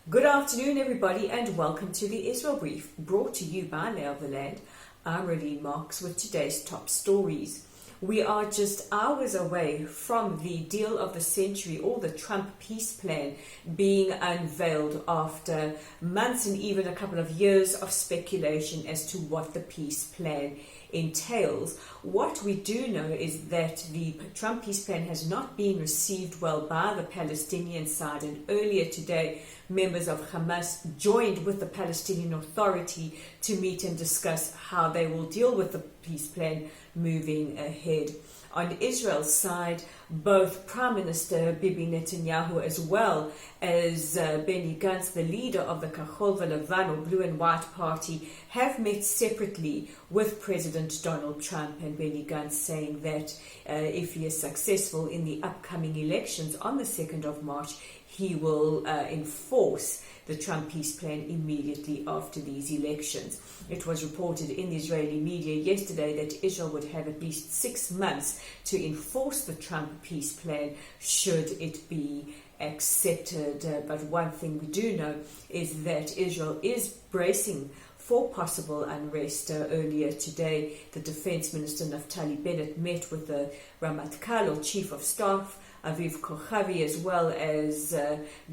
Good afternoon, everybody, and welcome to the Israel Brief, brought to you by Lay of the Land. I'm Raleen Marks with today's top stories. We are just hours away from the deal of the century, or the Trump peace plan, being unveiled after months and even a couple of years of speculation as to what the peace plan entails. What we do know is that the Trump peace plan has not been received well by the Palestinian side, and earlier today members of Hamas joined with the Palestinian Authority to meet and discuss how they will deal with the peace plan moving ahead. On Israel's side, both Prime Minister Bibi Netanyahu as well as Benny Gantz, the leader of the Kahol V'Levan, or Blue and White Party, have met separately with President Donald Trump, and Benny Gantz saying that if he is successful in the upcoming elections on the 2nd of March, he will enforce the Trump peace plan immediately after these elections. It was reported in the Israeli media yesterday that Israel would have at least 6 months to enforce the Trump peace plan should it be accepted. But one thing we do know is that Israel is bracing for possible unrest. Earlier today, the Defense Minister Naftali Bennett met with the Ramatkal, or Chief of Staff, Aviv Kochavi, as well as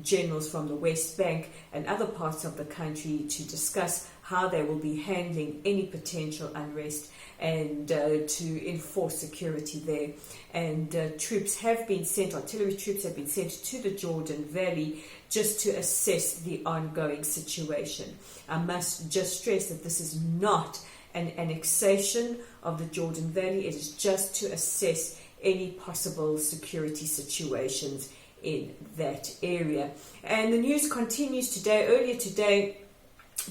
generals from the West Bank and other parts of the country to discuss how they will be handling any potential unrest and to enforce security there. And troops have been sent, artillery troops have been sent to the Jordan Valley just to assess the ongoing situation. I must just stress that this is not an annexation of the Jordan Valley. It is just to assess any possible security situations in that area. And the news continues today. Earlier today,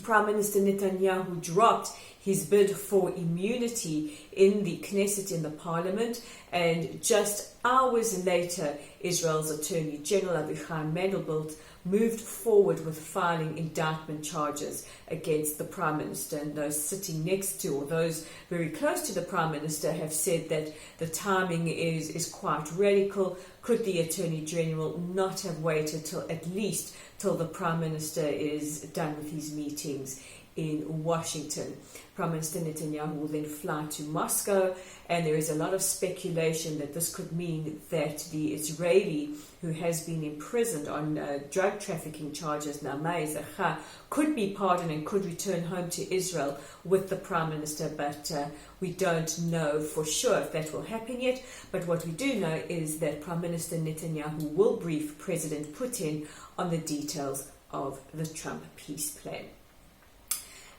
Prime Minister Netanyahu dropped his bid for immunity in the Knesset, in the parliament, and just hours later, Israel's Attorney General Avichai Mandelblit moved forward with filing indictment charges against the Prime Minister. And those sitting next to, or those very close to the Prime Minister, have said that the timing is quite radical. Could the Attorney General not have waited till the Prime Minister is done with his meetings in Washington? Prime Minister Netanyahu will then fly to Moscow, and there is a lot of speculation that this could mean that the Israeli who has been imprisoned on drug trafficking charges, Naameh Zacha, could be pardoned and could return home to Israel with the Prime Minister, but we don't know for sure if that will happen yet. But what we do know is that Prime Minister Netanyahu will brief President Putin on the details of the Trump peace plan.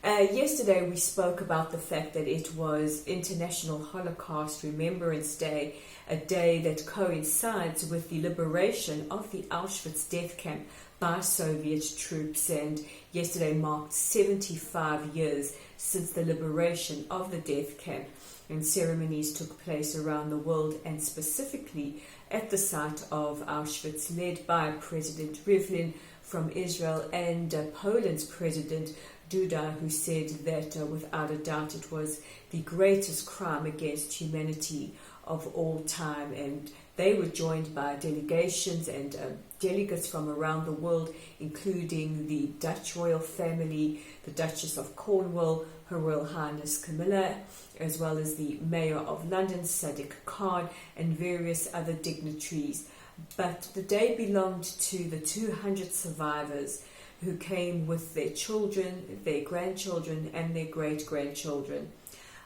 Yesterday we spoke about the fact that it was International Holocaust Remembrance Day, a day that coincides with the liberation of the Auschwitz death camp by Soviet troops, and yesterday marked 75 years since the liberation of the death camp, and ceremonies took place around the world, and specifically at the site of Auschwitz, led by President Rivlin from Israel and Poland's President Duda, who said that without a doubt it was the greatest crime against humanity of all time. And they were joined by delegations and delegates from around the world, including the Dutch royal family, the Duchess of Cornwall, Her Royal Highness Camilla, as well as the Mayor of London, Sadiq Khan, and various other dignitaries. But the day belonged to the 200 survivors who came with their children, their grandchildren, and their great-grandchildren.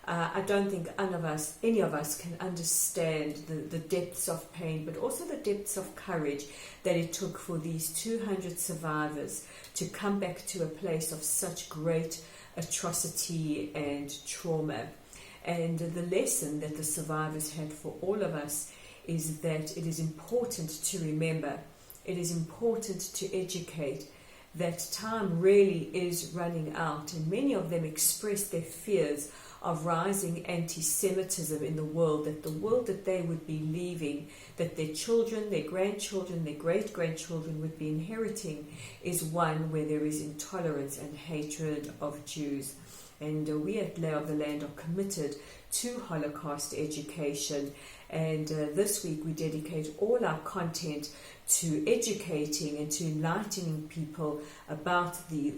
I don't think any of us can understand the depths of pain, but also the depths of courage that it took for these 200 survivors to come back to a place of such great atrocity and trauma. And the lesson that the survivors had for all of us is that it is important to remember, it is important to educate, that time really is running out, and many of them expressed their fears of rising anti-Semitism in the world that they would be leaving, that their children, their grandchildren, their great-grandchildren would be inheriting, is one where there is intolerance and hatred of Jews. And we at Lay of the Land are committed to Holocaust education And this week we dedicate all our content to educating and to enlightening people about the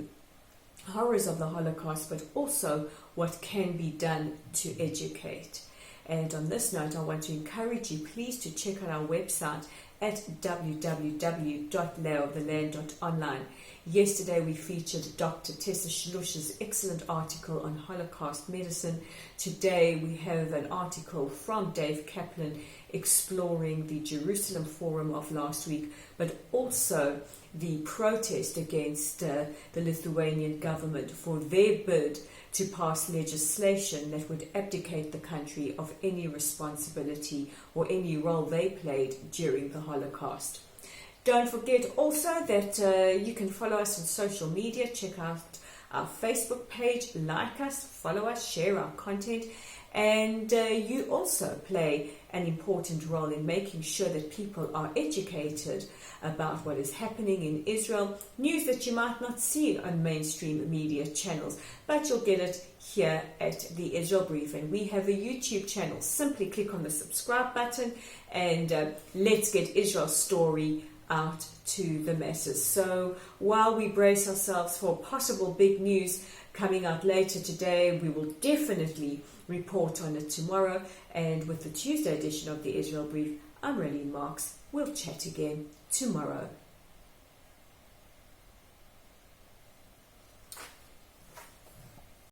horrors of the Holocaust, but also what can be done to educate. And on this note, I want to encourage you, please, to check out our website at www.leotheland.online. Yesterday we featured Dr. Tessa Shlush's excellent article on Holocaust medicine. Today we have an article from Dave Kaplan exploring the Jerusalem Forum of last week, but also the protest against the Lithuanian government for their bid to pass legislation that would abdicate the country of any responsibility or any role they played during the Holocaust. Don't forget also that you can follow us on social media. Check out our Facebook page, like us, follow us, share our content. And you also play an important role in making sure that people are educated about what is happening in Israel, news that you might not see on mainstream media channels, but you'll get it here at the Israel Brief. And we have a YouTube channel. Simply click on the subscribe button and let's get Israel's story out to the masses. So while we brace ourselves for possible big news coming out later today, we will definitely report on it tomorrow. And with the Tuesday edition of the Israel Brief, I'm Raylene Marks. We'll chat again tomorrow.